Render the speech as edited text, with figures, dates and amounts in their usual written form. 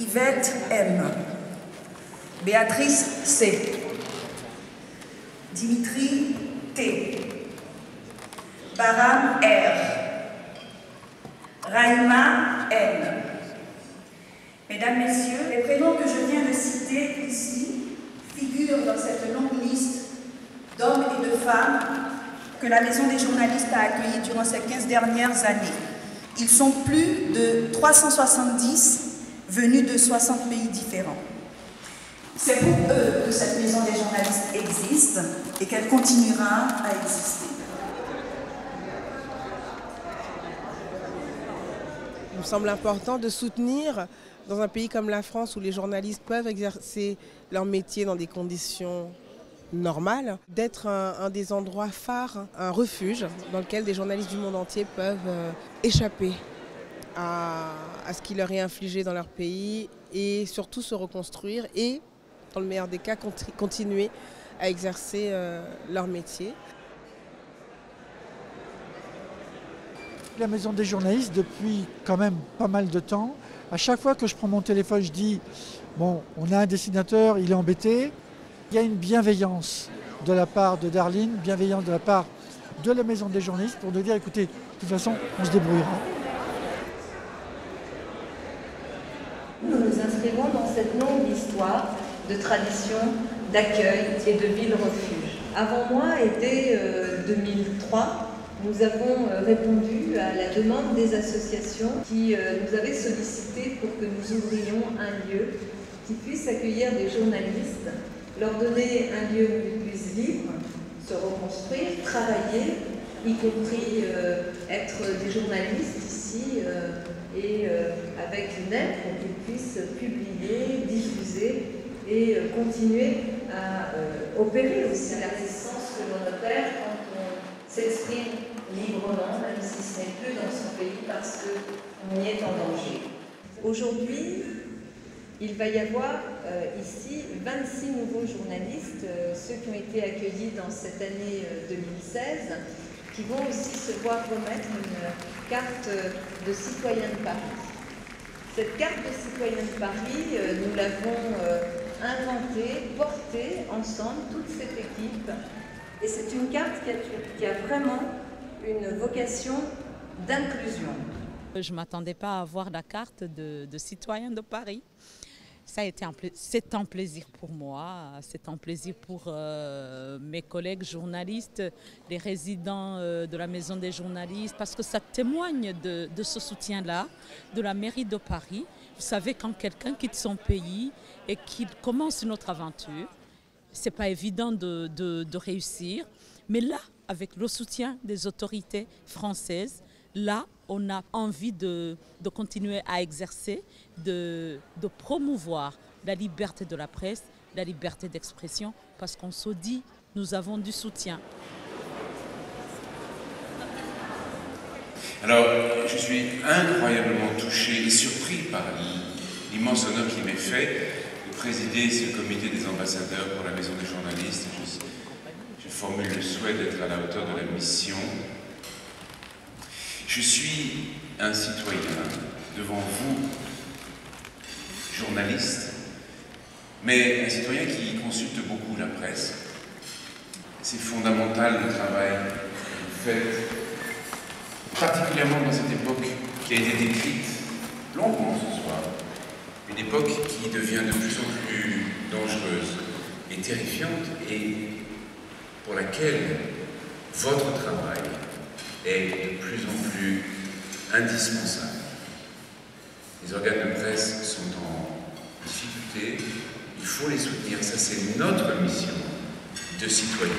Yvette M. Béatrice C. Dimitri T. Baram R. Raïma N. Mesdames, Messieurs, les prénoms que je viens de citer ici figurent dans cette longue liste d'hommes et de femmes que la Maison des journalistes a accueillis durant ces 15 dernières années. Ils sont plus de 370 venus de 60 pays différents. C'est pour eux que cette Maison des journalistes existe et qu'elle continuera à exister. Il me semble important de soutenir, dans un pays comme la France où les journalistes peuvent exercer leur métier dans des conditions normales, d'être un des endroits phares, un refuge dans lequel des journalistes du monde entier peuvent échapper à ce qui leur est infligé dans leur pays et surtout se reconstruire et, dans le meilleur des cas, continuer à exercer leur métier. La Maison des journalistes, depuis quand même pas mal de temps, à chaque fois que je prends mon téléphone, je dis « bon, on a un dessinateur, il est embêté ». Il y a une bienveillance de la part de Darline, bienveillance de la part de la Maison des journalistes pour nous dire « écoutez, de toute façon, on se débrouillera ». Nous nous inscrivons dans cette longue histoire de tradition, d'accueil et de ville-refuge. Avant moi, été 2003, nous avons répondu à la demande des associations qui nous avaient sollicité pour que nous ouvrions un lieu qui puisse accueillir des journalistes, leur donner un lieu où ils puissent vivre, se reconstruire, travailler, y compris être des journalistes ici et avec une aide pour qu'ils puissent publier, diffuser et continuer à opérer aussi la résistance que l'on opère quand on s'exprime librement, même si ce n'est plus dans son pays parce qu'on y est en danger. Aujourd'hui, il va y avoir ici 26 nouveaux journalistes, ceux qui ont été accueillis dans cette année 2016, qui vont aussi se voir remettre une carte de citoyen de Paris. Cette carte de citoyen de Paris, nous l'avons inventée, portée ensemble, toute cette équipe. Et c'est une carte qui a vraiment une vocation d'inclusion. Je ne m'attendais pas à avoir la carte de citoyen de Paris. C'est un plaisir pour moi, c'est un plaisir pour mes collègues journalistes, les résidents de la Maison des journalistes, parce que ça témoigne de ce soutien-là, de la mairie de Paris. Vous savez, quand quelqu'un quitte son pays et qu'il commence une autre aventure, ce n'est pas évident de réussir. Mais là, avec le soutien des autorités françaises, là, on a envie de continuer à exercer, de promouvoir la liberté de la presse, la liberté d'expression, parce qu'on se dit, nous avons du soutien. Alors, je suis incroyablement touché et surpris par l'immense honneur qui m'est fait de présider ce comité des ambassadeurs pour la Maison des journalistes. Je formule le souhait d'être à la hauteur de la mission. Je suis un citoyen devant vous, journaliste, mais un citoyen qui consulte beaucoup la presse. C'est fondamental le travail que vous faites, particulièrement dans cette époque qui a été décrite longuement ce soir, une époque qui devient de plus en plus dangereuse et terrifiante et pour laquelle votre travail est de plus en plus indispensable. Les organes de presse sont en difficulté, il faut les soutenir, ça c'est notre mission de citoyens.